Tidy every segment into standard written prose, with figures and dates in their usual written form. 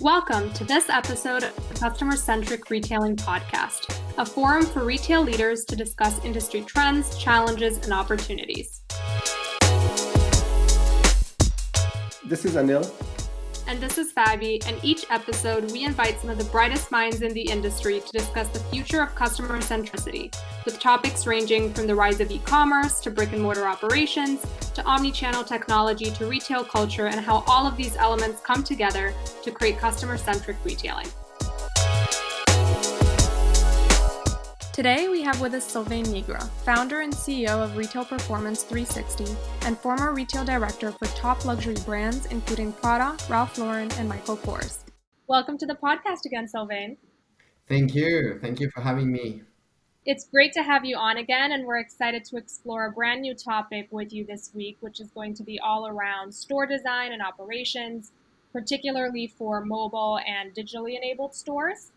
Welcome to this episode of the Customer-Centric Retailing Podcast, a forum for retail leaders to discuss industry trends, challenges, and opportunities. This is Anil. And this is Fabi, and each episode we invite some of the brightest minds in the industry to discuss the future of customer centricity, with topics ranging from the rise of e-commerce to brick-and-mortar operations, to omni-channel technology to retail culture, and how all of these elements come together to create customer-centric retailing. Today we have with us Sylvain Nigra, founder and CEO of Retail Performance 360 and former retail director for top luxury brands including Prada, Ralph Lauren, and Michael Kors. Welcome to the podcast again, Sylvain. Thank you. Thank you for having me. It's great to have you on again, and we're excited to explore a brand new topic with you this week, which is going to be all around store design and operations, particularly for mobile and digitally enabled stores.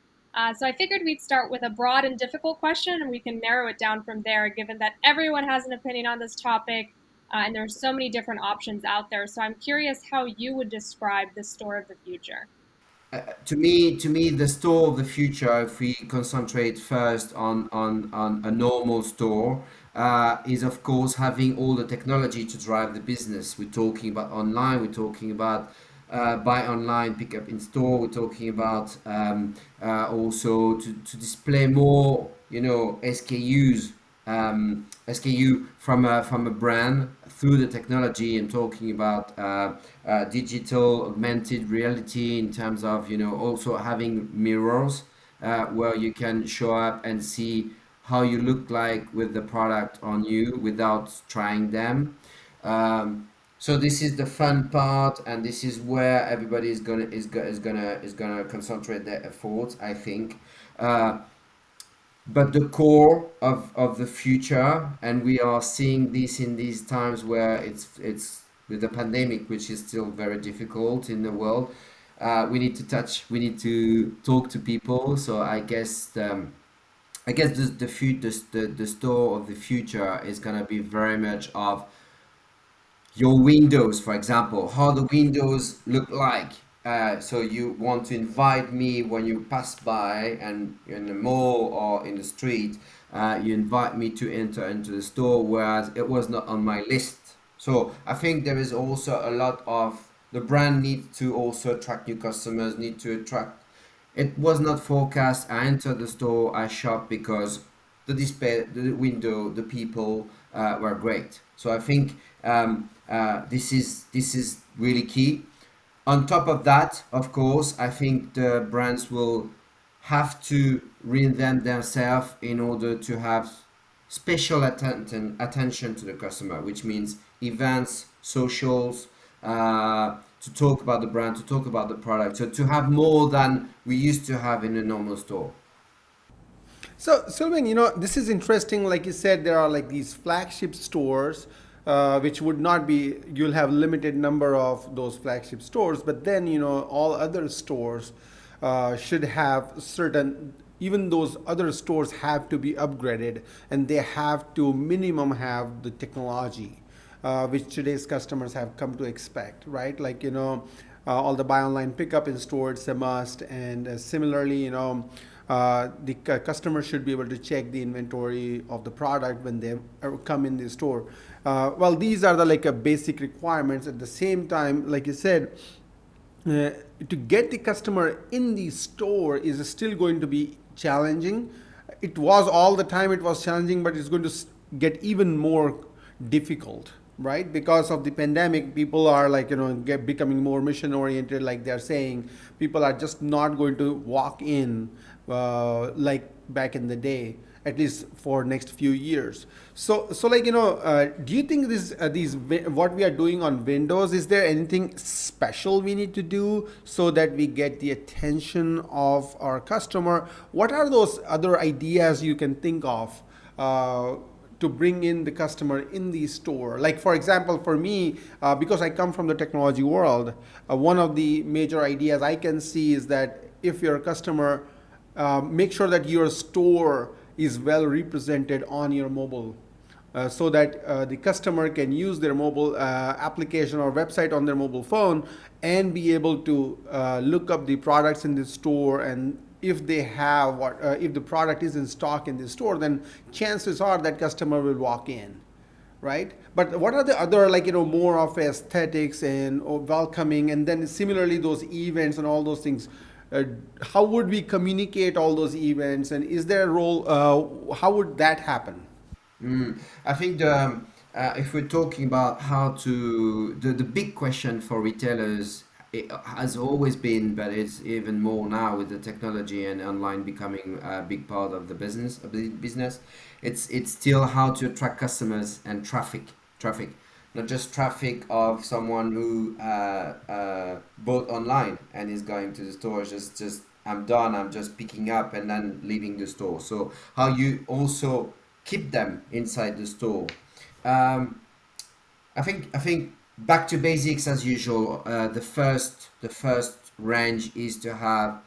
So I figured we'd start with a broad and difficult question, and we can narrow it down from there, given that everyone has an opinion on this topic, and there's so many different options out there. So I'm curious how you would describe the store of the future. To me, the store of the future, if we concentrate first on a normal store, is of course having all the technology to drive the business. We're talking about online. We're talking about buy online, pick up in store. We're talking about also to display more, SKUs, SKU from a brand through the technology, and talking about digital augmented reality in terms of also having mirrors where you can show up and see how you look like with the product on you without trying them. So this is the fun part, and this is where everybody is gonna concentrate their efforts, I think. But the core of the future, and we are seeing this in these times where it's with the pandemic, which is still very difficult in the world. We need to talk to people. So I guess the store of the future is gonna be very much of your windows, for example, how the windows look like. So you want to invite me when you pass by and in the mall or in the street, you invite me to enter into the store, whereas it was not on my list. So I think there is also a lot of the brand needs to also attract new customers, need to attract. It was not forecast. I enter the store, I shop because the display, the window, the people were great. So I think this is really key. On top of that, of course, I think the brands will have to reinvent themselves in order to have special attention to the customer, which means events, socials, to talk about the brand, to talk about the product, so to have more than we used to have in a normal store. So, Sylvain, this is interesting. Like you said, there are like these flagship stores, which would not be, you'll have limited number of those flagship stores, but then, all other stores should have certain, even those other stores have to be upgraded, and they have to minimum have the technology, which today's customers have come to expect, right? Like, all the buy online pickup in store, it's a must. And similarly, the customer should be able to check the inventory of the product when they come in the store. Well, these are the like a basic requirements. At the same time, like you said, to get the customer in the store is still going to be challenging. It was all the time, it was challenging, but it's going to get even more difficult, right? Because of the pandemic, people are like, becoming more mission oriented. Like they're saying, people are just not going to walk in like back in the day, at least for next few years. So like, do you think what we are doing on Windows, is there anything special we need to do so that we get the attention of our customer? What are those other ideas you can think of to bring in the customer in the store? Like, for example, for me, because I come from the technology world, one of the major ideas I can see is that if your customer, make sure that your store is well represented on your mobile so that the customer can use their mobile application or website on their mobile phone and be able to look up the products in the store, and if they have what if the product is in stock in the store, then chances are that customer will walk in, right? But what are the other, like, more of aesthetics and welcoming, and then similarly those events and all those things? uh, how would we communicate all those events, and is there a role, how would that happen? I think if we're talking about how to, the big question for retailers, it has always been, but it's even more now with the technology and online becoming a big part of the business. It's still how to attract customers and traffic, not just traffic of someone who bought online and is going to the store. Just I'm done. I'm just picking up and then leaving the store. So how you also keep them inside the store. Um, I think back to basics as usual. The first range is to have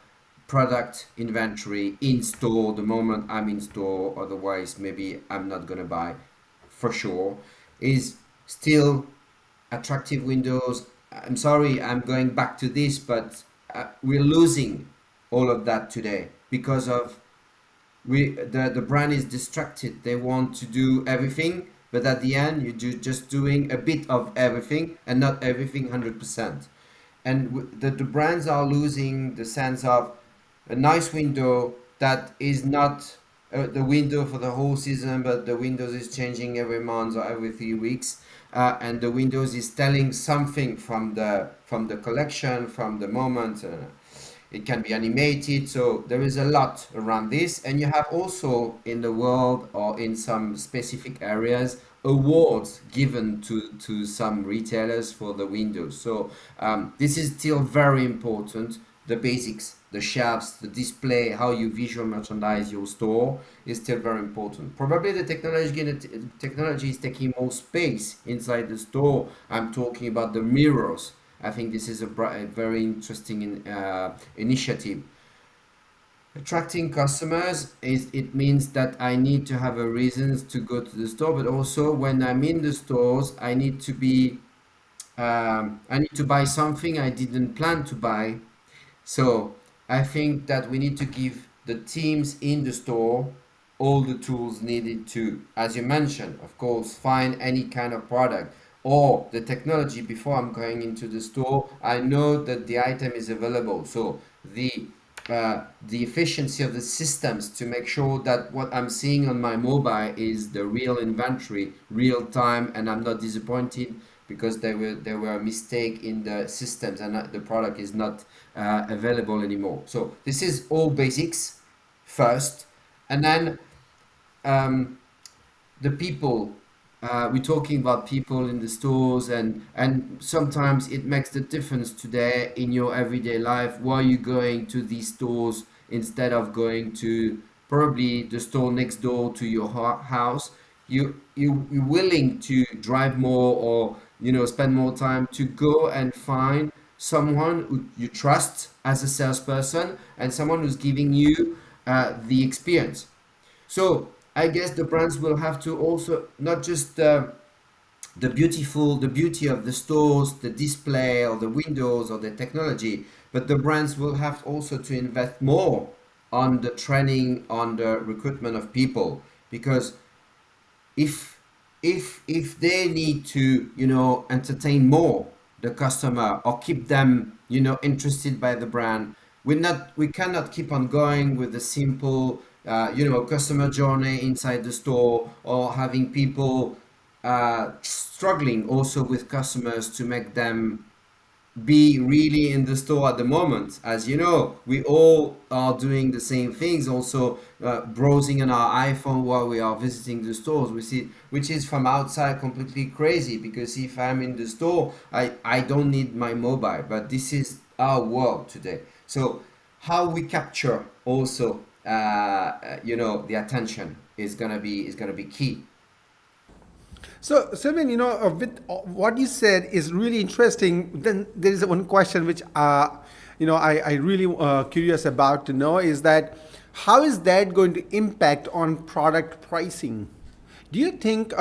product inventory in store the moment I'm in store. Otherwise, maybe I'm not gonna buy for sure. Is still attractive windows. I'm sorry, I'm going back to this, but we're losing all of that today because of the brand is distracted. They want to do everything, but at the end you do just doing a bit of everything and not everything 100%. And the brands are losing the sense of a nice window that is not the window for the whole season, but the windows is changing every month or every 3 weeks, and the windows is telling something from the collection, from the moment. It can be animated, so there is a lot around this. And you have also in the world or in some specific areas awards given to some retailers for the windows. So this is still very important. The basics, the shelves, the display, how you visual merchandise your store is still very important. Probably the technology is taking more space inside the store. I'm talking about the mirrors. I think this is a very interesting initiative. Attracting customers is, it means that I need to have a reason to go to the store, but also when I'm in the stores, I need to buy something I didn't plan to buy. So I think that we need to give the teams in the store all the tools needed to, as you mentioned, of course, find any kind of product or the technology before I'm going into the store. I know that the item is available. So the efficiency of the systems to make sure that what I'm seeing on my mobile is the real inventory, real time, and I'm not disappointed because there were a mistake in the systems and the product is not available anymore. So this is all basics first, and then um, the people, we're talking about people in the stores, and sometimes it makes the difference today in your everyday life. Why are you going to these stores instead of going to probably the store next door to your house? You're willing to drive more, or spend more time to go and find someone who you trust as a salesperson and someone who's giving you the experience. So I guess the brands will have to also not just the beauty of the stores, the display or the windows or the technology, but the brands will have also to invest more on the training, on the recruitment of people, because if if they need to entertain more the customer or keep them interested by the brand, we cannot keep on going with the simple customer journey inside the store, or having people struggling also with customers to make them be really in the store at the moment. As you know, we all are doing the same things, also browsing on our iPhone while we are visiting the stores. We see, which is from outside completely crazy, because if I'm in the store, I don't need my mobile, but this is our world today. So how we capture also the attention is gonna be key. So, Sylvain, with what you said is really interesting. Then there is one question which, I really curious about to know is that how is that going to impact on product pricing? Do you think,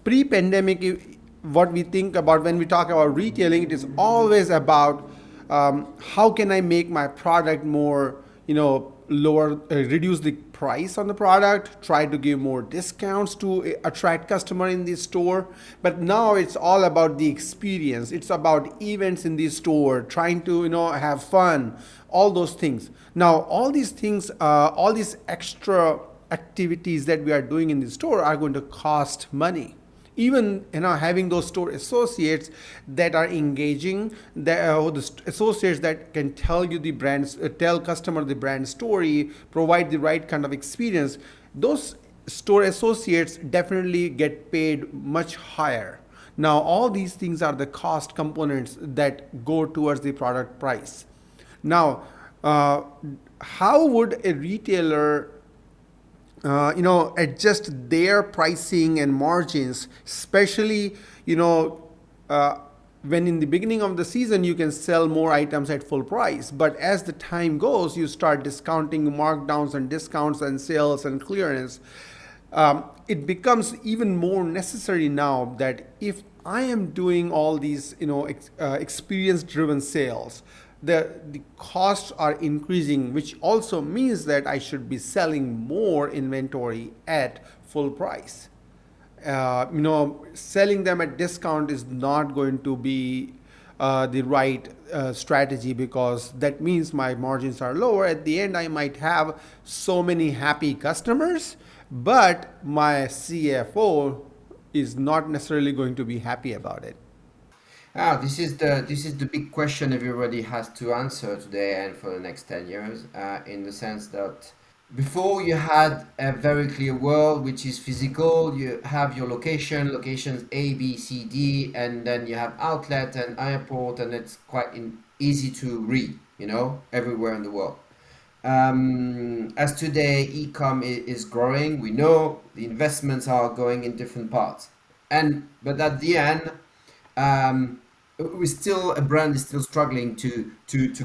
pre-pandemic, what we think about when we talk about retailing, it is always about how can I make my product more, lower, reduce the price on the product, try to give more discounts to attract customer in the store. But now it's all about the experience. It's about events in the store, trying to, have fun, all those things. Now, all these things, all these extra activities that we are doing in the store are going to cost money. Even having those store associates that are engaging, the associates that can tell you the brands, tell customer the brand story, provide the right kind of experience, those store associates definitely get paid much higher. Now all these things are the cost components that go towards the product price. Now, how would a retailer adjust their pricing and margins, especially, uh, when in the beginning of the season you can sell more items at full price, but as the time goes, you start discounting markdowns and discounts and sales and clearance. It becomes even more necessary now that if I am doing all these, experience driven sales, the costs are increasing, which also means that I should be selling more inventory at full price. Selling them at discount is not going to be the right strategy, because that means my margins are lower. At the end, I might have so many happy customers, but my CFO is not necessarily going to be happy about it. This is the big question everybody has to answer today and for the next 10 years. In the sense that before you had a very clear world which is physical. You have your locations A, B, C, D, and then you have outlet and airport, and it's quite easy to read. Everywhere in the world. As today e-com is growing, we know the investments are going in different parts, and but at the end, um, we still a brand is still struggling to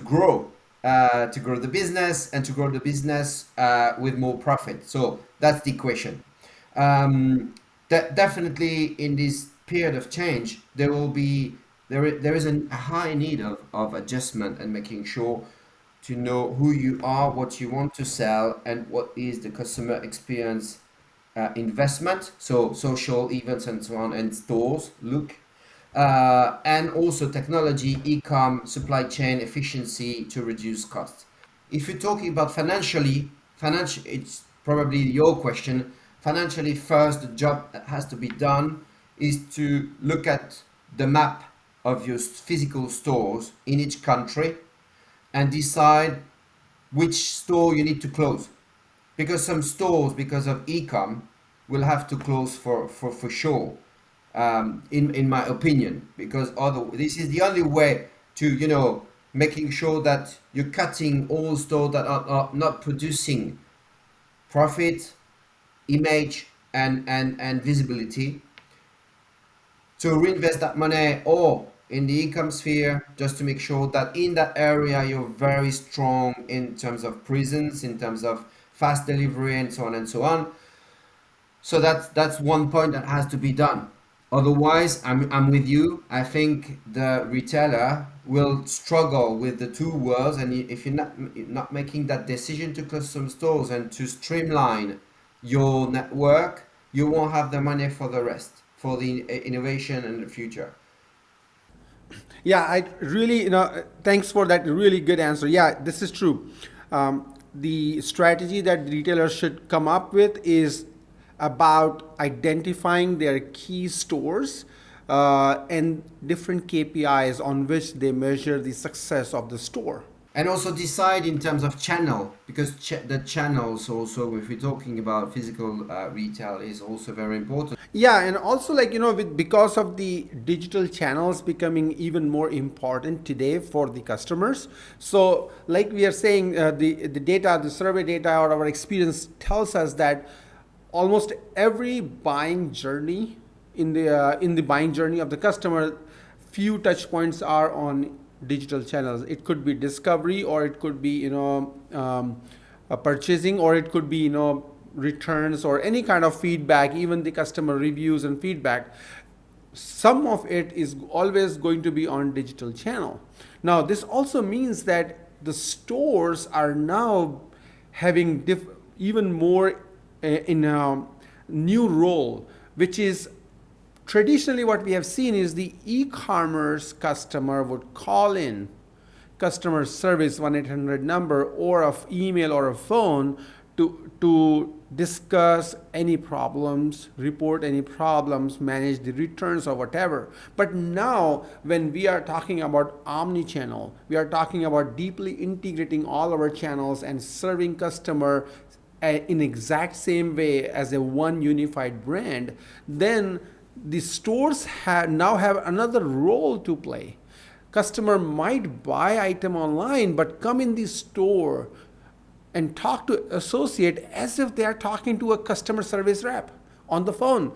grow the business and to grow the business with more profit. So that's the equation. Definitely in this period of change, there is a high need of adjustment and making sure to know who you are, what you want to sell, and what is the customer experience investment. So social events and so on, and stores look, and also technology, e-com, supply chain efficiency to reduce costs. If you're talking about financial, it's probably your question. Financially, first, the job that has to be done is to look at the map of your physical stores in each country and decide which store you need to close. Because some stores, because of e-com, will have to close for sure, in my opinion, because this is the only way to, making sure that you're cutting all stores that are not producing profit, image, and visibility, to reinvest that money or in the income sphere, just to make sure that in that area you're very strong in terms of presence, in terms of fast delivery, and so on and so on. So that's one point that has to be done. Otherwise, I'm with you. I think the retailer will struggle with the two worlds, and if you're not making that decision to close some stores and to streamline your network, you won't have the money for the rest, for the innovation and the future. Yeah, I really, thanks for that really good answer. Yeah, this is true. The strategy that retailers should come up with is about identifying their key stores and different KPIs on which they measure the success of the store. And also decide in terms of channel, because the channels also, if we're talking about physical retail, is also very important. Yeah, and also, because of the digital channels becoming even more important today for the customers. So like we are saying, the data, the survey data, or our experience tells us that almost every buying journey, in the buying journey of the customer, few touch points are on digital channels. It could be discovery, or it could be, purchasing, or it could be, returns or any kind of feedback, even the customer reviews and feedback, some of it is always going to be on digital channel. Now this also means that the stores are now having even more in a new role, which is traditionally what we have seen is the e-commerce customer would call in customer service 1-800 number or of email or a phone to discuss any problems, report any problems, manage the returns or whatever. But now when we are talking about omni-channel, we are talking about deeply integrating all our channels and serving customer in exact same way as a one unified brand, then the stores now have another role to play. Customer might buy item online but come in the store and talk to associate as if they are talking to a customer service rep on the phone.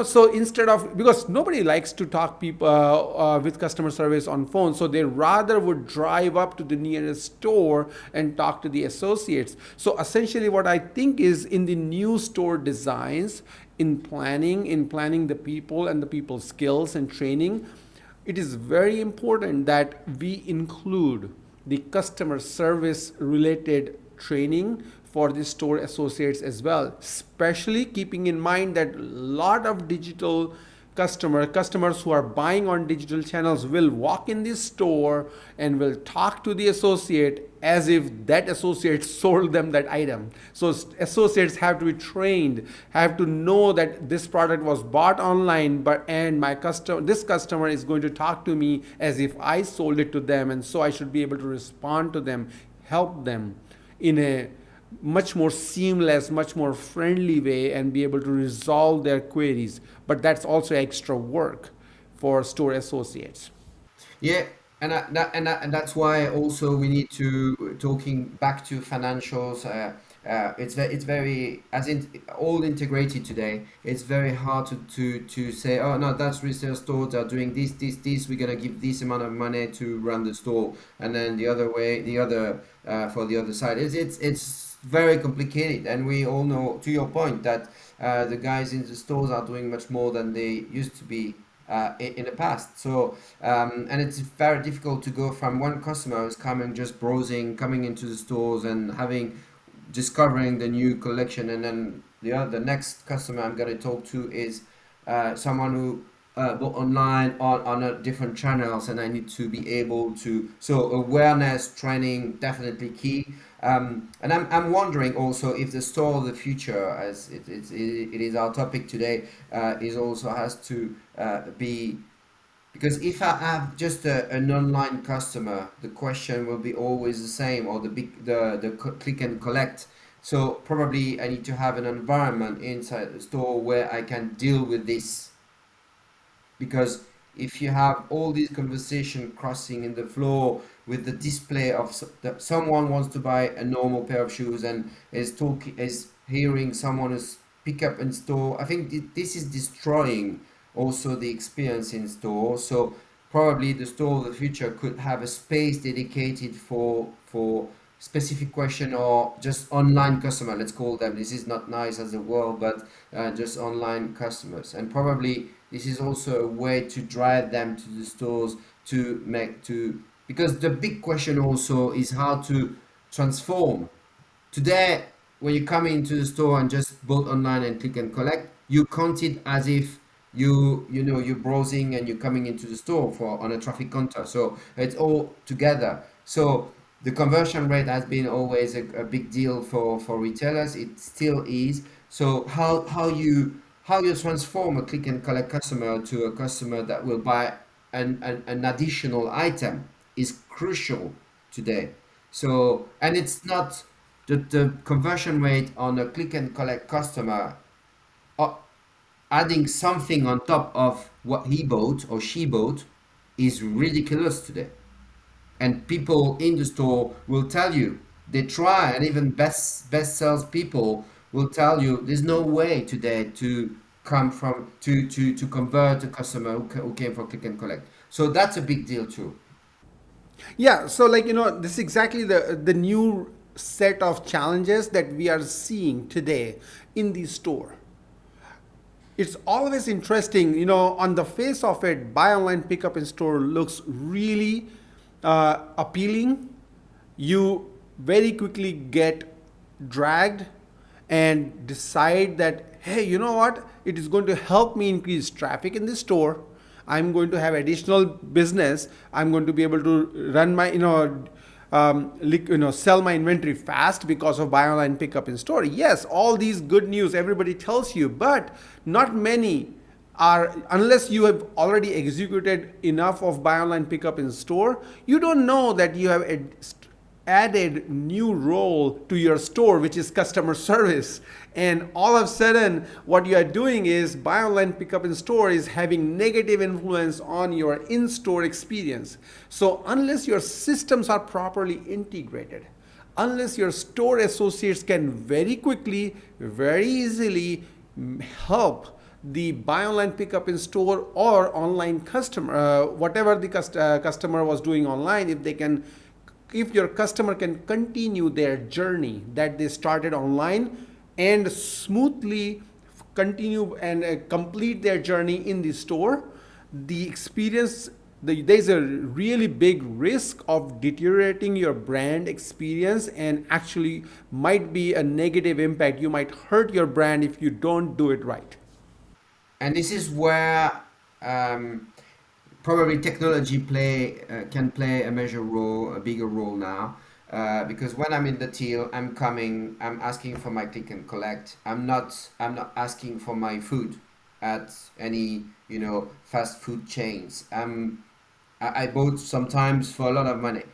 So instead of, because nobody likes to talk people with customer service on phone, so they rather would drive up to the nearest store and talk to the associates. So essentially what I think is in the new store designs, in planning the people and the people's skills and training, it is very important that we include the customer service related training for the store associates as well, especially keeping in mind that a lot of digital customers who are buying on digital channels will walk in this store and will talk to the associate as if that associate sold them that item. So associates have to be trained, have to know that this product was bought online, and this customer is going to talk to me as if I sold it to them, and so I should be able to respond to them, help them in a much more seamless, much more friendly way, and be able to resolve their queries. But that's also extra work for store associates. Yeah, and that's why also we need to talking back to financials. It's very as in all integrated today. It's very hard to say, oh no, that's resale stores are doing this. We're gonna give this amount of money to run the store, and then the other way, the other for the other side. It's very complicated, and we all know, to your point, that the guys in the stores are doing much more than they used to be in the past. So and it's very difficult to go from one customer who's coming just browsing, coming into the stores and having discovering the new collection, and then the next customer I'm going to talk to is someone who bought online on a different channels, and I need to be able to, so awareness training definitely key. And I'm wondering also if the store of the future, as it is our topic today, is also has to be, because if I have just an online customer, the question will be always the same, or click and collect. So probably I need to have an environment inside the store where I can deal with this, because if you have all these conversation crossing in the floor with the display of that someone wants to buy a normal pair of shoes and is hearing someone is pick up in store, I think this is destroying also the experience in store. So probably the store of the future could have a space dedicated for specific question, or just online customer, let's call them. This is not nice as a word, but just online customers. And probably this is also a way to drive them to the stores, to make to, because the big question also is how to transform. Today, when you come into the store and just both online and click and collect, you count it as if you're browsing and you're coming into the store for on a traffic counter. So it's all together. So the conversion rate has been always a big deal for retailers. It still is. So how you transform a click and collect customer to a customer that will buy an additional item is crucial today. So, and it's not the conversion rate on a click and collect customer, uh, adding something on top of what he bought or she bought, is ridiculous today. And people in the store will tell you, they try, and even best sales people will tell you there's no way today to come from to convert a customer who came for click and collect. So that's a big deal too. Yeah, so like this is exactly the new set of challenges that we are seeing today in the store. It's always interesting, on the face of it, buy online, pick up in store looks really appealing. You very quickly get dragged and decide that, hey, you know what? It is going to help me increase traffic in the store. I'm going to have additional business. I'm going to be able to run my, sell my inventory fast because of buy online pickup in store. Yes, all these good news everybody tells you, but not many are, unless you have already executed enough of buy online pickup in store, you don't know that you have added new role to your store, which is customer service. And all of a sudden what you are doing is buy online pickup in store is having negative influence on your in-store experience. So unless your systems are properly integrated, unless your store associates can very quickly, very easily help the buy online pickup in store or online customer, whatever the customer was doing online, if your customer can continue their journey that they started online and smoothly continue and complete their journey in the store, the experience, there's a really big risk of deteriorating your brand experience and actually might be a negative impact. You might hurt your brand if you don't do it right. And this is where um, probably technology can play a major role, a bigger role now. Because when I'm in the till, I'm asking for my click and collect. I'm not asking for my food at any, fast food chains. I bought sometimes for a lot of money.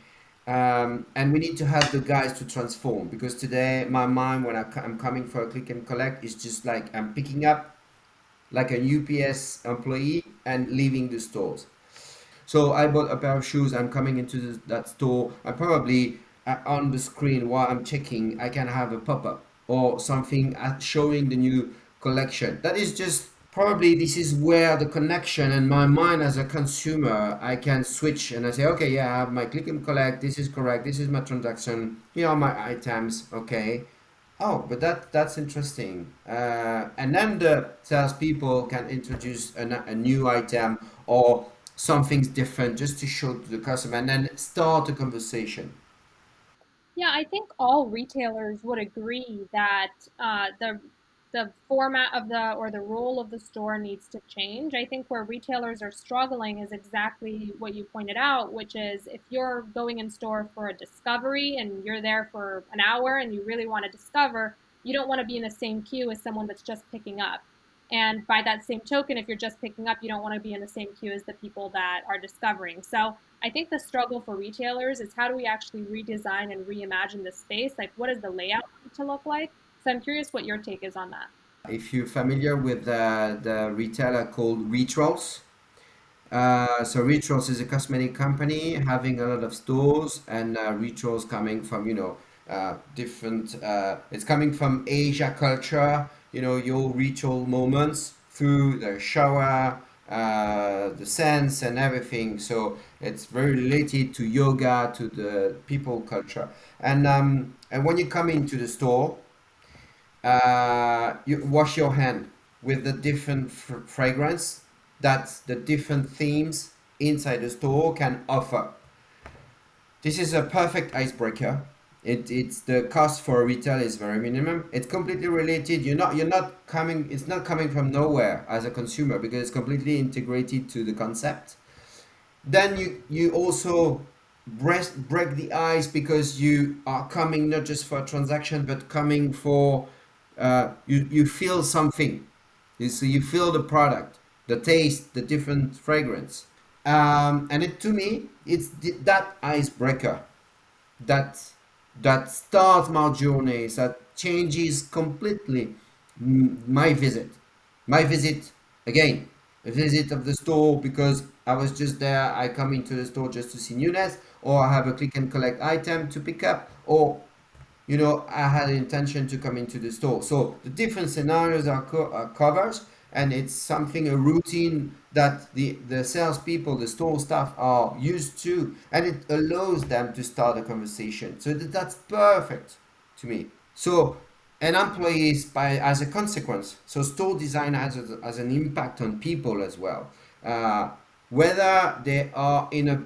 And we need to have the guys to transform, because today my mind when I'm coming for a click and collect is just like I'm picking up like a UPS employee and leaving the stores. So I bought a pair of shoes. I'm coming into that store. I probably on the screen while I'm checking, I can have a pop-up or something showing the new collection. That is just probably this is where the connection and my mind as a consumer, I can switch and I say, okay, yeah, I have my click and collect. This is correct. This is my transaction. Here are my items. Okay. Oh, but that's interesting. And then the salespeople can introduce a new item or something's different just to show to the customer and then start a conversation. Yeah, I think all retailers would agree that the format of the or the role of the store needs to change. I think where retailers are struggling is exactly what you pointed out, which is if you're going in store for a discovery and you're there for an hour and you really want to discover, you don't want to be in the same queue as someone that's just picking up. And by that same token, if you're just picking up, you don't want to be in the same queue as the people that are discovering. So I think the struggle for retailers is how do we actually redesign and reimagine the space? Like, what does the layout need to look like? So I'm curious what your take is on that. If you're familiar with the retailer called Rituals, so Rituals is a cosmetic company having a lot of stores, and Rituals coming from different. It's coming from Asia culture. Your ritual moments through the shower, the scents and everything. So it's very related to yoga, to the people culture. And when you come into the store, you wash your hand with the different fragrance that the different themes inside the store can offer. This is a perfect icebreaker. It's the cost for retail is very minimum. It's completely related. You're not coming. It's not coming from nowhere as a consumer because it's completely integrated to the concept. Then you also break the ice because you are coming not just for a transaction but coming for you feel something. You feel the product, the taste, the different fragrance. And it to me it's that icebreaker that starts my journeys, that changes completely my visit. My visit again, a visit of the store because I was just there. I come into the store just to see newness, or I have a click and collect item to pick up, or I had an intention to come into the store. So the different scenarios are covered, and it's something, a routine that the salespeople, the store staff are used to, and it allows them to start a conversation. So that's perfect to me. So, and employees by as a consequence. So store design has an impact on people as well. Uh, Whether they are in a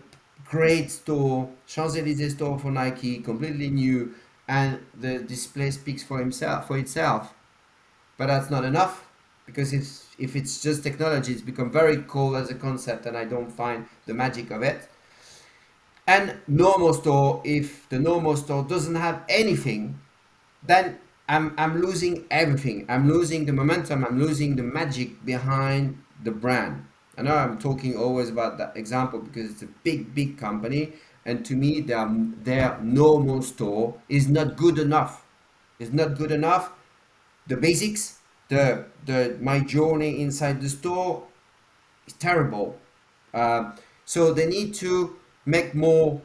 great store, Champs-Élysées store for Nike, completely new, and the display speaks for itself. But that's not enough, because if it's just technology, it's become very cool as a concept, and I don't find the magic of it. And normal store, if the normal store doesn't have anything, then I'm losing everything. I'm losing the momentum. I'm losing the magic behind the brand. I know I'm talking always about that example because it's a big company, and to me, their normal store is not good enough. It's not good enough. The basics, the my journey inside the store is terrible. So they need to make more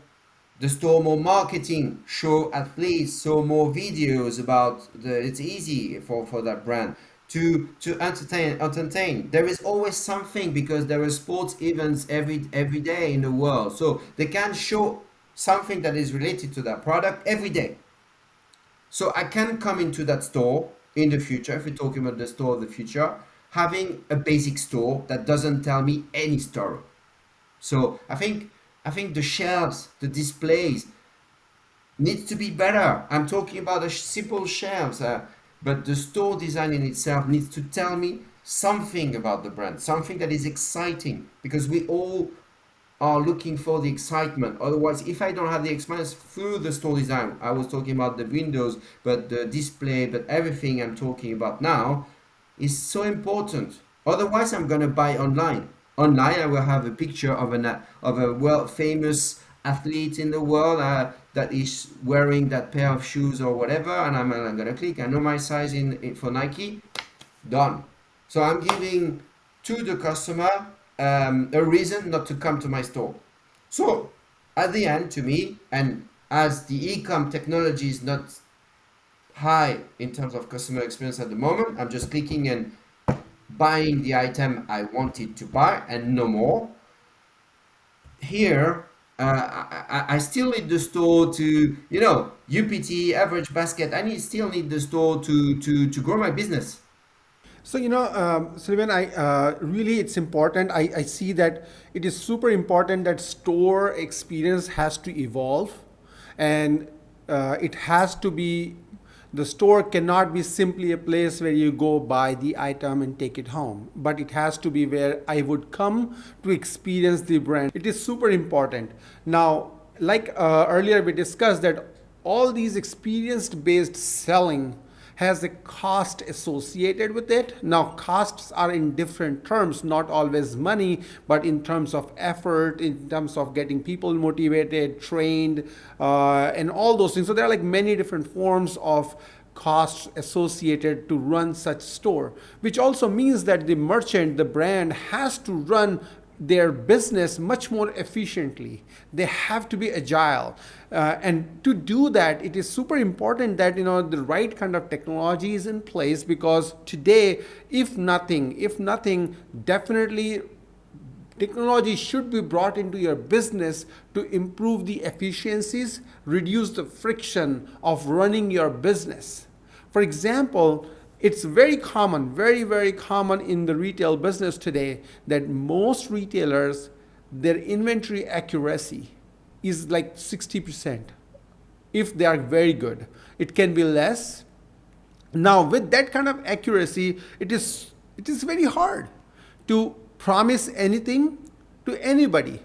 the store more marketing, show athletes, show more videos about the. It's easy for that brand to entertain. There is always something because there are sports events every day in the world, so they can show something that is related to that product every day. So I can come into that store in the future, if we're talking about the store of the future, having a basic store that doesn't tell me any story. So I think the shelves, the displays needs to be better. I'm talking about the simple shelves, but the store design in itself needs to tell me something about the brand, something that is exciting, because we all are looking for the excitement. Otherwise, if I don't have the experience through the store design, I was talking about the windows, but the display, but everything I'm talking about now is so important. Otherwise, I'm gonna buy online. Online, I will have a picture of a world famous athlete in the world that is wearing that pair of shoes or whatever, and I'm gonna click. I know my size in for Nike. Done. So I'm giving to the customer a reason not to come to my store. So at the end, to me, and as the e-com technology is not high in terms of customer experience at the moment, I'm just clicking and buying the item I wanted to buy and no more. Here, I still need the store to, UPT, average basket. Still need the store to grow my business. So, Sylvain, really it's important. I see that it is super important that store experience has to evolve, and it has to be, the store cannot be simply a place where you go buy the item and take it home, but it has to be where I would come to experience the brand. It is super important. Now, like earlier we discussed that all these experience based selling has a cost associated with it. Now, costs are in different terms, not always money, but in terms of effort, in terms of getting people motivated, trained, and all those things. So there are like many different forms of costs associated to run such store, which also means that the merchant, the brand, has to run their business much more efficiently. They have to be agile, and to do that, it is super important that the right kind of technology is in place, because today, if nothing, definitely technology should be brought into your business to improve the efficiencies, reduce the friction of running your business. For example, it's very common, very, very common in the retail business today that most retailers, their inventory accuracy is like 60%. If they are very good, it can be less. Now, with that kind of accuracy, it is very hard to promise anything to anybody,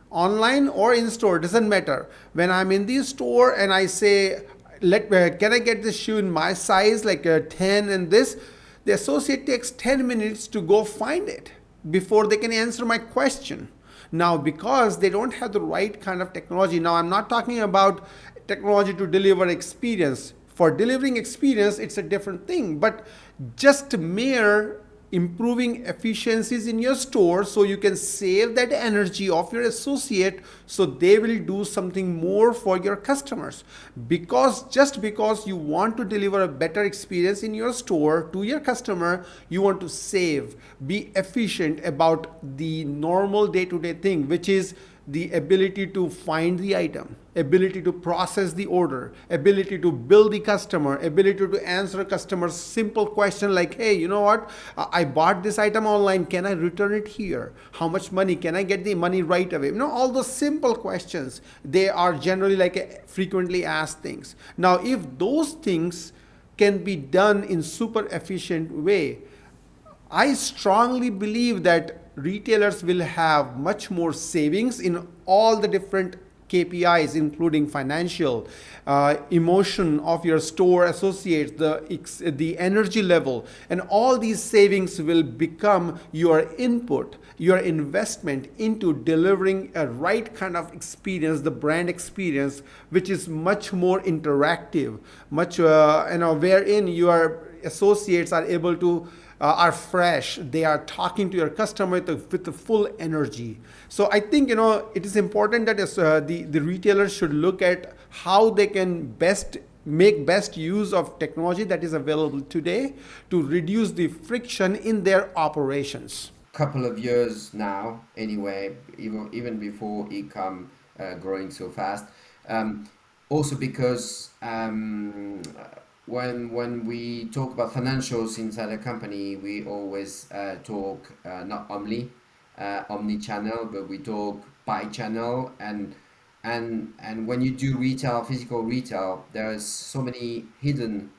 online or in store, doesn't matter. When I'm in the store and I say, can I get this shoe in my size, like a 10 and this, the associate takes 10 minutes to go find it before they can answer my question. Now, because they don't have the right kind of technology, now I'm not talking about technology to deliver experience. For delivering experience, it's a different thing. But just mere improving efficiencies in your store so you can save that energy of your associate so they will do something more for your customers. Because just because you want to deliver a better experience in your store to your customer, you want to save, be efficient about the normal day-to-day thing, which is the ability to find the item, ability to process the order, ability to bill the customer, ability to answer a customer's simple question like, hey, you know what, I bought this item online, can I return it here? How much money? Can I get the money right away? All those simple questions, they are generally like frequently asked things. Now, if those things can be done in super efficient way, I strongly believe that retailers will have much more savings in all the different KPIs, including financial, emotion of your store associates, the energy level, and all these savings will become your input, your investment into delivering a right kind of experience, the brand experience, which is much more interactive, much wherein your associates are able to are fresh, they are talking to your customer with the full energy. So I think it is important that the retailers should look at how they can best make best use of technology that is available today to reduce the friction in their operations. Couple of years now, anyway, even before e-com growing so fast. Um, Also because when we talk about financials inside a company, we always talk not only omni-channel, but we talk by-channel, and when you do retail, physical retail, there's so many hidden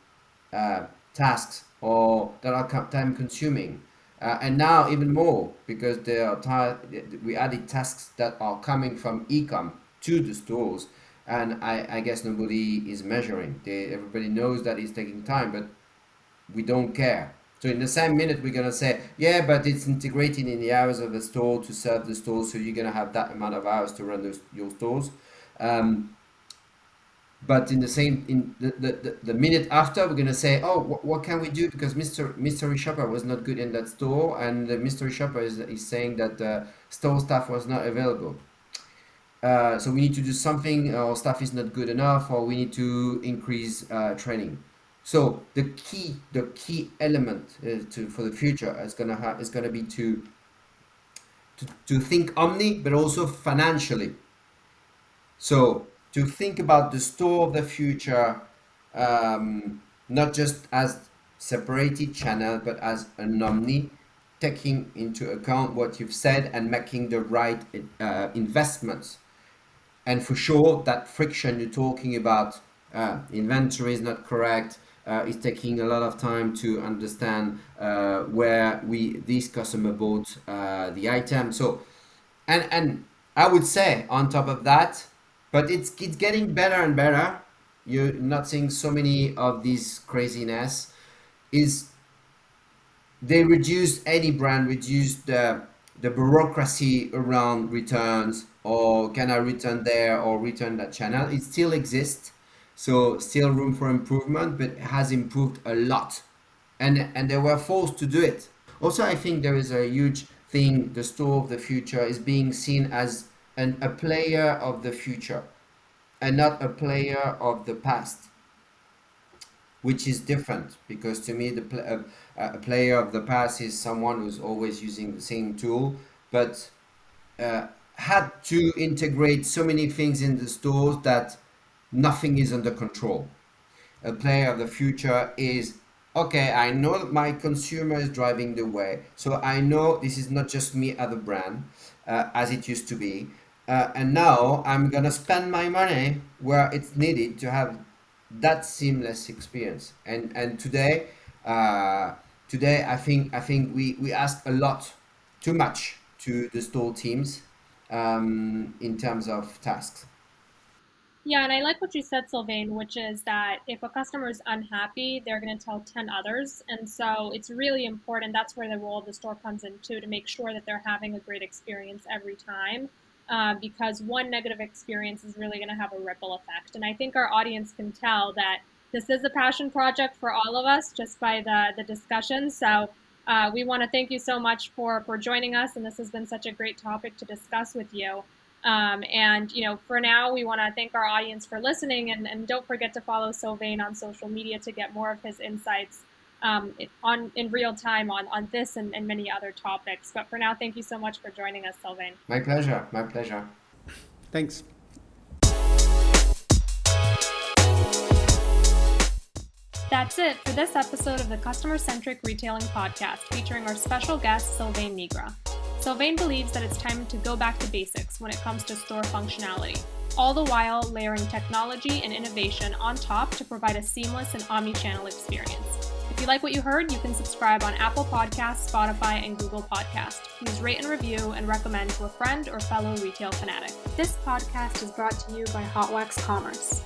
uh, tasks or that are time consuming. And now even more because we added tasks that are coming from e-com to the stores, and I guess nobody is measuring. Everybody knows that it's taking time, but we don't care. So in the same minute we're gonna say, yeah, but it's integrated in the hours of the store to serve the store, so you're gonna have that amount of hours to run your stores. Um, but in the same the minute after we're gonna say, oh, what can we do, because mystery shopper was not good in that store, and the mystery shopper is saying that store staff was not available. So we need to do something, or staff is not good enough, or we need to increase training. So the key element for the future is gonna be to think omni, but also financially. So to think about the store of the future, not just as separated channel, but as an omni, taking into account what you've said and making the right investments. And for sure, that friction you're talking about, inventory is not correct. It's taking a lot of time to understand where this customer bought the item. So, and I would say on top of that, but it's getting better and better. You're not seeing so many of these craziness. Is they reduced, any brand reduced the bureaucracy around returns, or can I return there or return that channel. It still exists, so still room for improvement, but it has improved a lot, and they were forced to do it. Also, I think there is a huge thing. The store of the future is being seen as a player of the future and not a player of the past, which is different, because to me a player of the past is someone who's always using the same tool, but had to integrate so many things in the stores that nothing is under control. A player of the future is, okay, I know that my consumer is driving the way, so I know this is not just me as a brand, as it used to be, and now I'm gonna spend my money where it's needed to have that seamless experience. And today I think we ask a lot, too much, to the store teams in terms of tasks. Yeah, and I like what you said, Sylvain, which is that if a customer is unhappy, they're going to tell 10 others. And so it's really important. That's where the role of the store comes in too, to make sure that they're having a great experience every time. Because one negative experience is really going to have a ripple effect. And I think our audience can tell that this is a passion project for all of us just by the discussion. So We want to thank you so much for joining us, and this has been such a great topic to discuss with you. And for now, we want to thank our audience for listening, and don't forget to follow Sylvain on social media to get more of his insights in real time on this and many other topics. But for now, thank you so much for joining us, Sylvain. My pleasure. My pleasure. Thanks. That's it for this episode of the Customer Centric Retailing Podcast featuring our special guest, Sylvain Nigra. Sylvain believes that it's time to go back to basics when it comes to store functionality, all the while layering technology and innovation on top to provide a seamless and omni-channel experience. If you like what you heard, you can subscribe on Apple Podcasts, Spotify, and Google Podcasts. Please rate and review and recommend to a friend or fellow retail fanatic. This podcast is brought to you by Hot Wax Commerce.